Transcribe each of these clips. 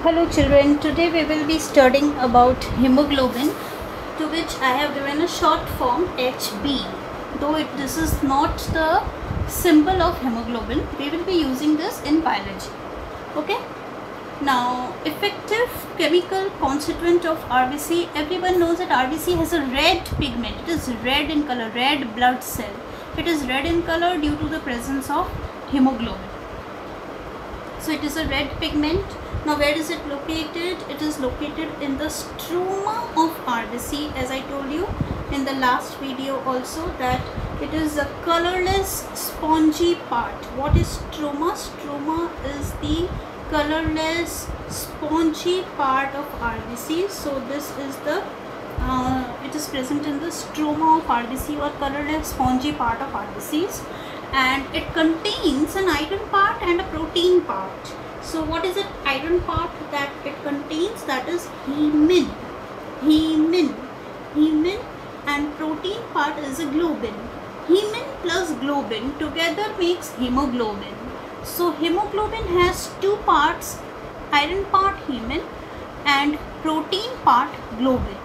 Hello children, today we will be studying about hemoglobin, to which I have given a short form HB. Though this is not the symbol of hemoglobin, we will be using this in biology. Okay. Now, effective chemical constituent of RBC. Everyone knows that RBC has a red pigment. It is red in color, red blood cell. It is red in color due to the presence of hemoglobin. So it is a red pigment. Now where is it located? It is located in the stroma of RBC, as I told you in the last video also, that it is a colorless spongy part. What is stroma? Stroma is the colorless spongy part of RBC. So this is the it is present in the stroma of RBC, or colorless spongy part of RBCs, and it contains an iron part and a protein part. So what is it? Iron part that it contains, that is hemin, and protein part is a globin. Hemin plus globin together makes hemoglobin. So hemoglobin has two parts, iron part hemin and protein part globin.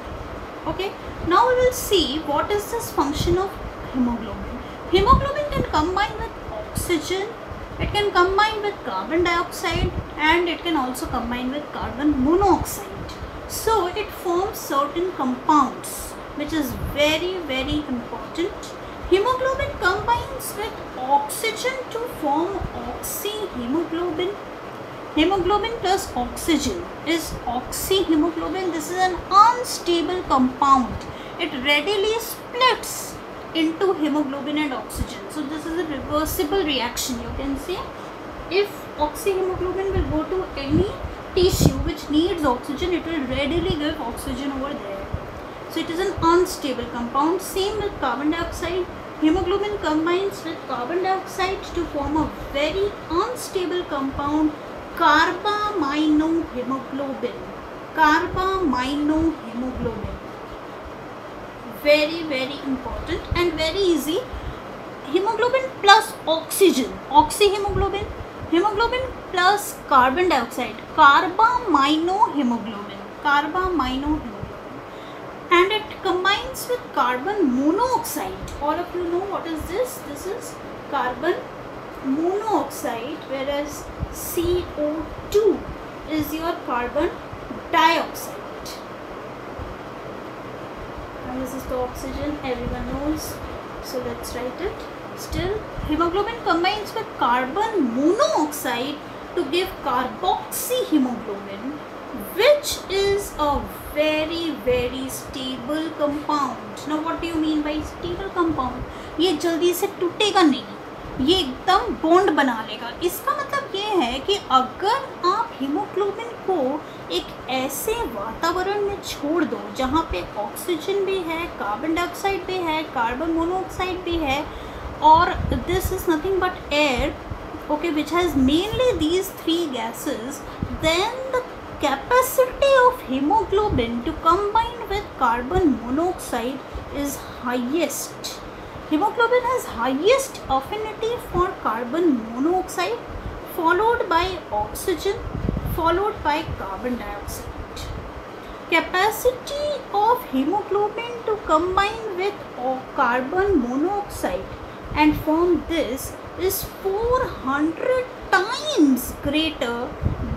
Okay, now we will see what is this function of hemoglobin. Hemoglobin can combine with oxygen, it can combine with carbon dioxide, and it can also combine with carbon monoxide. So it forms certain compounds, which is very, very important. Hemoglobin combines with oxygen to form oxyhemoglobin. Hemoglobin plus oxygen is oxyhemoglobin. This is an unstable compound. It readily splits into hemoglobin and oxygen. So this is a reversible reaction. You can see, if oxyhemoglobin will go to any tissue which needs oxygen, it will readily give oxygen over there. So it is an unstable compound. Same with carbon dioxide. Hemoglobin combines with carbon dioxide to form a very unstable compound, carbaminohemoglobin. Carbaminohemoglobin. Very, very important and very easy. Hemoglobin plus oxygen, oxyhemoglobin. Hemoglobin plus carbon dioxide, carbaminohemoglobin. Carbaminohemoglobin. And it combines with carbon monoxide. All of you know what is this? This is carbon monoxide, whereas CO2 is your carbon dioxide. And this is the oxygen, everyone knows. So let's write it. Still, hemoglobin combines with carbon monoxide to give carboxyhemoglobin, which is a very, very stable compound. Now what do you mean by stable compound? ये जल्दी से टूटेगा नहीं, ये एकदम bond बना लेगा. इसका मतलब ये है कि अगर आप हीमोग्लोबिन को एक ऐसे वातावरण में छोड़ दो जहाँ पे ऑक्सीजन भी है, कार्बन डाइऑक्साइड भी है, कार्बन मोनोऑक्साइड भी है, और this is nothing but air, okay, which has mainly these three gases, then the capacity of hemoglobin to combine with carbon monoxide is highest. Hemoglobin has highest affinity for carbon monoxide, followed by oxygen, followed by carbon dioxide. Capacity of hemoglobin to combine with carbon monoxide and form this is 400 times greater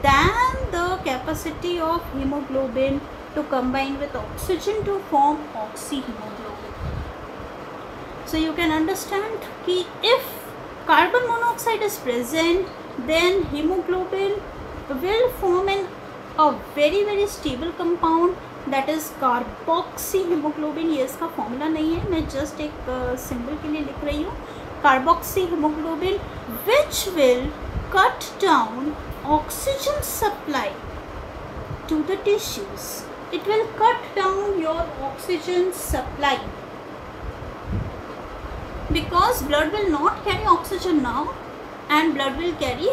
than the capacity of hemoglobin to combine with oxygen to form oxyhemoglobin. So you can understand कि if carbon monoxide is present, then hemoglobin will form a very, very stable compound, that is carboxyhemoglobin. ये इसका formula नहीं है, मैं just एक symbol के लिए लिख रही हूँ. Carboxyhemoglobin, which will cut down oxygen supply to the tissues. It will cut down your oxygen supply, because blood will not carry oxygen now and blood will carry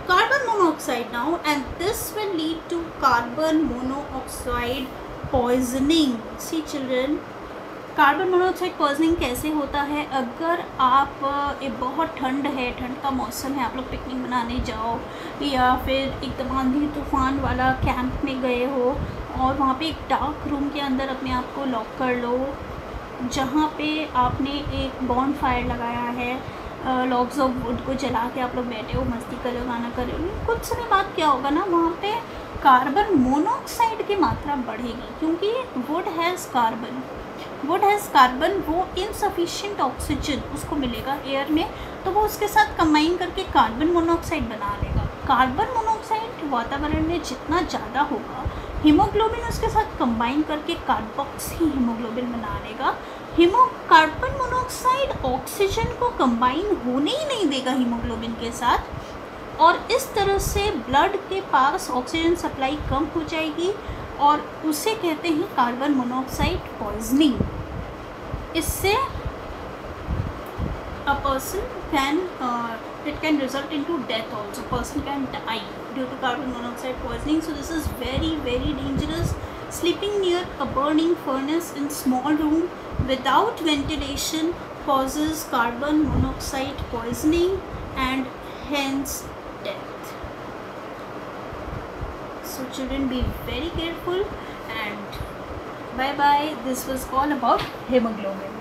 carbon monoxide now, and this will lead to carbon monoxide poisoning. See children, carbon monoxide poisoning कैसे होता है? अगर आप बहुत ठंड है, ठंड का मौसम है, आप लोग पिकनिक मनाने जाओ या फिर एकदम आंधी तूफान वाला कैंप में गए हो और वहाँ पे एक डार्क रूम के अंदर अपने आप को लॉक कर लो, जहाँ पे आपने एक बॉन फायर लगाया है, लॉग्स ऑफ वुड को जला के आप लोग बैठे हो, मस्ती कर रहे हो, गाना कर रहे हो, कुछ समय बाद क्या होगा ना, वहाँ पे कार्बन मोनोऑक्साइड की मात्रा बढ़ेगी, क्योंकि वुड हैज़ कार्बन, वो इनसफिशिएंट ऑक्सीजन उसको मिलेगा एयर में, तो वो उसके साथ कंबाइन करके कार्बन मोनोऑक्साइड बना लेगा। कार्बन मोनोऑक्साइड वातावरण में जितना ज़्यादा होगा, हीमोग्लोबिन उसके साथ कंबाइन करके कार्बोक्सी हीमोग्लोबिन बना लेगा। कार्बन मोनोऑक्साइड ऑक्सीजन को कंबाइन होने ही नहीं देगा हीमोग्लोबिन के साथ, और इस तरह से ब्लड के पास ऑक्सीजन सप्लाई कम हो जाएगी और उसे कहते हैं कार्बन मोनोऑक्साइड पॉइजनिंग। इससे a person can it can result into death also. Person can die due to carbon monoxide poisoning. So this is very, very dangerous. Sleeping near a burning furnace in small room without ventilation causes carbon monoxide poisoning and hence death. So children, be very careful, and bye bye. This was all about hemoglobin.